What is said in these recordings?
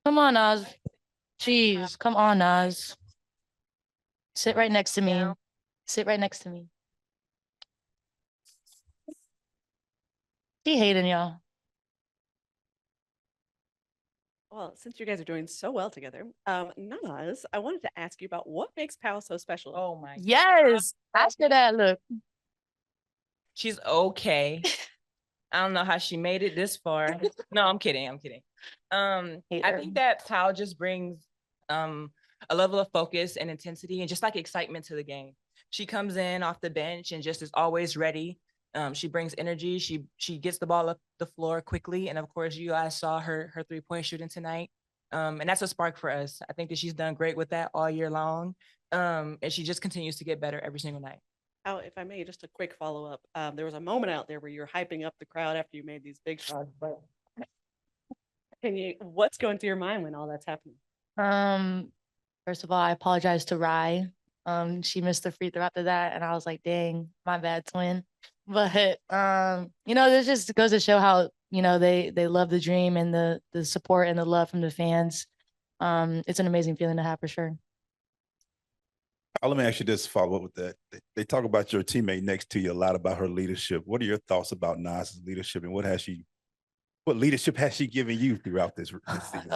Come on, Oz. Jeez, come on, Oz. Sit right next to me. Sit right next to me. He hating y'all. Well, since you guys are doing so well together, Nas, I wanted to ask you about what makes Pal so special. Oh my. Yes. After that, look. She's okay. I don't know how she made it this far. No, I'm kidding. I'm kidding. I think that Pal just brings a level of focus and intensity and just like excitement to the game. She comes in off the bench and just is always ready. She brings energy. She gets the ball up the floor quickly, and of course, you guys saw her 3-point shooting tonight. And that's a spark for us. I think that she's done great with that all year long, and she just continues to get better every single night. Oh, if I may, just a quick follow up. There was a moment out there where you were hyping up the crowd after you made these big shots, but what's going through your mind when all that's happening? First of all, I apologize to Rye. She missed the free throw after that, and I was like, dang, my bad, twin. But this just goes to show how, they love the dream and the support and the love from the fans. It's an amazing feeling to have for sure. Let me ask you this, follow up with that. They talk about your teammate next to you a lot about her leadership. What are your thoughts about Nas's leadership, and what leadership has she given you throughout this season?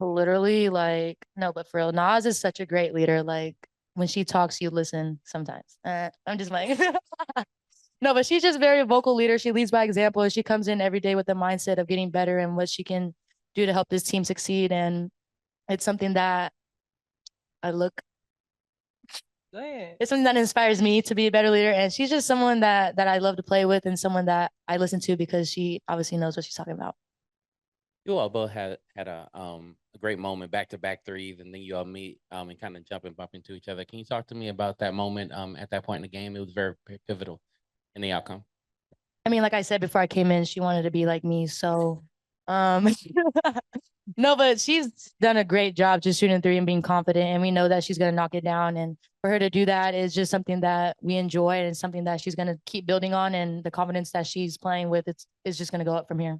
Literally, like, no, but for real, Nas is such a great leader. Like, when she talks, you listen sometimes. I'm just like, no, but she's just very vocal leader. She leads by example. She comes in every day with the mindset of getting better and what she can do to help this team succeed. And it's something that I look. It's something that inspires me to be a better leader. And she's just someone that I love to play with and someone that I listen to because she obviously knows what she's talking about. You all both had a great moment, back-to-back threes, and then you all meet and kind of jump and bump into each other. Can you talk to me about that moment at that point in the game? It was very pivotal in the outcome. I mean, like I said before I came in, she wanted to be like me. So, no, but she's done a great job just shooting three and being confident. And we know that she's going to knock it down. And for her to do that is just something that we enjoy and something that she's going to keep building on. And the confidence that she's playing with, it's just going to go up from here.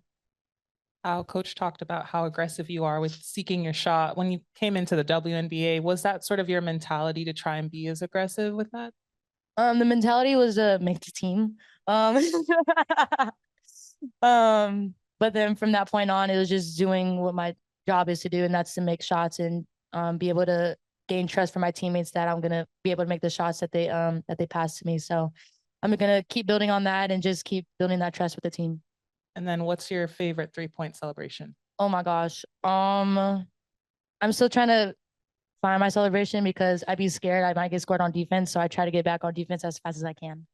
How Coach talked about how aggressive you are with seeking your shot. When you came into the WNBA, was that sort of your mentality to try and be as aggressive with that? The mentality was to make the team. But then from that point on, it was just doing what my job is to do, and that's to make shots and be able to gain trust from my teammates that I'm gonna be able to make the shots that they pass to me. So I'm gonna keep building on that and just keep building that trust with the team. And then what's your favorite 3-point celebration? Oh my gosh. I'm still trying to find my celebration because I'd be scared I might get scored on defense. So I try to get back on defense as fast as I can.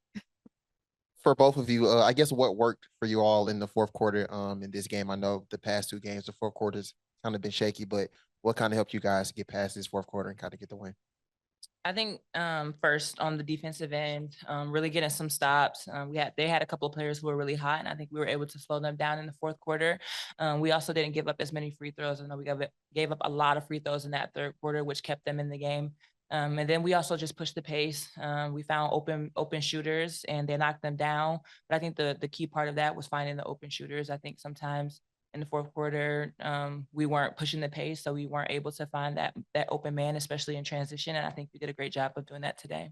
For both of you, I guess what worked for you all in the fourth quarter in this game? I know the past two games, the fourth quarter's kind of been shaky, but what kind of helped you guys get past this fourth quarter and kind of get the win? I think first on the defensive end, really getting some stops. They had a couple of players who were really hot, and I think we were able to slow them down in the fourth quarter. We also didn't give up as many free throws. I know we gave up a lot of free throws in that third quarter, which kept them in the game. And then we also just pushed the pace. We found open shooters, and they knocked them down. But I think the key part of that was finding the open shooters. I think sometimes in the fourth quarter, we weren't pushing the pace, so we weren't able to find that open man, especially in transition. And I think we did a great job of doing that today.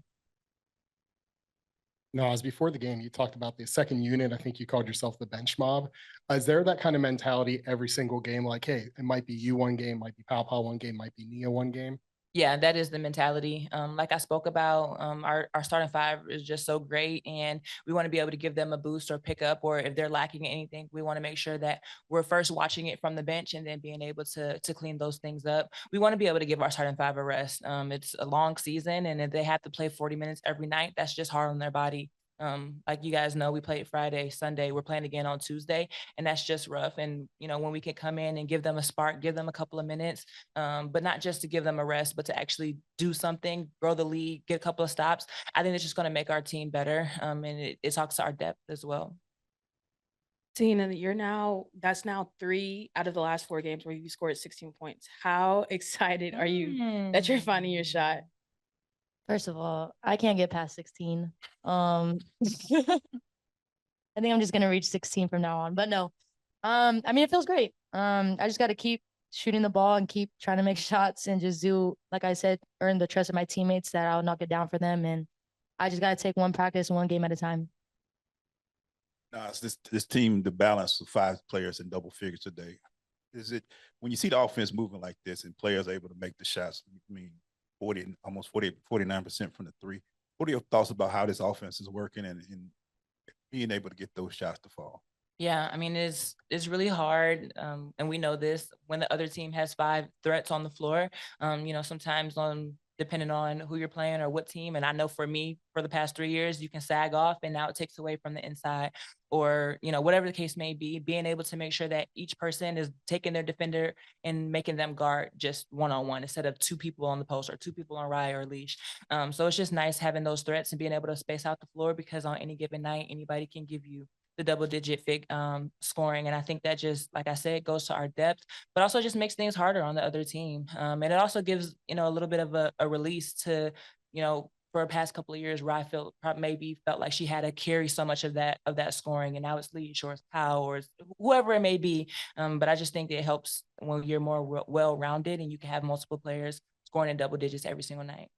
No, as before the game, you talked about the second unit. I think you called yourself the bench mob. Is there that kind of mentality every single game? Like, hey, it might be you one game, might be Paopao one game, might be Nia one game. Yeah, that is the mentality. Like I spoke about, our starting five is just so great, and we want to be able to give them a boost or pick up, or if they're lacking anything, we want to make sure that we're first watching it from the bench and then being able to clean those things up. We want to be able to give our starting five a rest. It's a long season, and if they have to play 40 minutes every night, that's just hard on their body. Like you guys know, we played Friday, Sunday, we're playing again on Tuesday, and that's just rough. And, when we can come in and give them a spark, give them a couple of minutes, but not just to give them a rest, but to actually do something, grow the league, get a couple of stops, I think it's just going to make our team better. And it talks to our depth as well. Te-Hina, that's now 3 out of the last 4 games where you scored 16 points. How excited are you that you're finding your shot? First of all, I can't get past 16. I think I'm just gonna reach 16 from now on. But no, I mean, it feels great. I just got to keep shooting the ball and keep trying to make shots and just do, like I said, earn the trust of my teammates that I'll knock it down for them. And I just got to take one practice, one game at a time. It's this team, the balance of 5 players in double figures today. Is it when you see the offense moving like this and players are able to make the shots? I mean, 49% from the three. What are your thoughts about how this offense is working and being able to get those shots to fall? Yeah, I mean, it's really hard, and we know this when the other team has 5 threats on the floor. Sometimes depending on who you're playing or what team. And I know for me, for the past 3 years, you can sag off, and now it takes away from the inside, or whatever the case may be. Being able to make sure that each person is taking their defender and making them guard just one-on-one instead of 2 people on the post or 2 people on Rye or Leash. So it's just nice having those threats and being able to space out the floor, because on any given night, anybody can give you the double-digit scoring. And I think that just, like I said, goes to our depth, but also just makes things harder on the other team. And it also gives, a little bit of a release to, for the past couple of years, Rye maybe felt like she had to carry so much of that scoring, and now it's Leash or it's Powell or it's whoever it may be. But I just think that it helps when you're more well-rounded and you can have multiple players scoring in double digits every single night.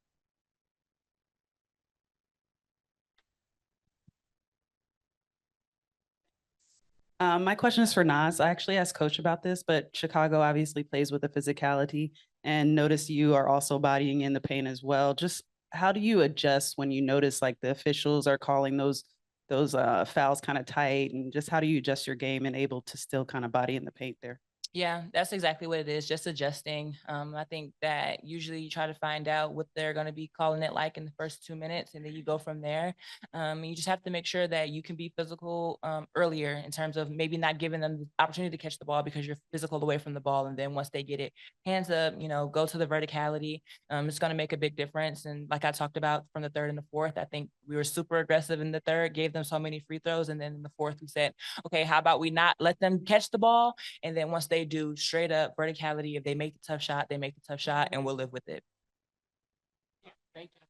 My question is for Nas. I actually asked Coach about this, but Chicago obviously plays with a physicality, and notice you are also bodying in the paint as well. Just how do you adjust when you notice like the officials are calling those fouls kind of tight, and just how do you adjust your game and able to still kind of body in the paint there? Yeah, that's exactly what it is, just adjusting. I think that usually you try to find out what they're going to be calling it like in the first 2 minutes, and then you go from there. You just have to make sure that you can be physical earlier, in terms of maybe not giving them the opportunity to catch the ball because you're physical away from the ball. And then once they get it, hands up, go to the verticality. It's going to make a big difference. And like I talked about from the third and the fourth, I think we were super aggressive in the third, gave them so many free throws. And then in the fourth, we said, okay, how about we not let them catch the ball? And then once they do, straight up verticality. If they make the tough shot, they make the tough shot, and we'll live with it. Thank you.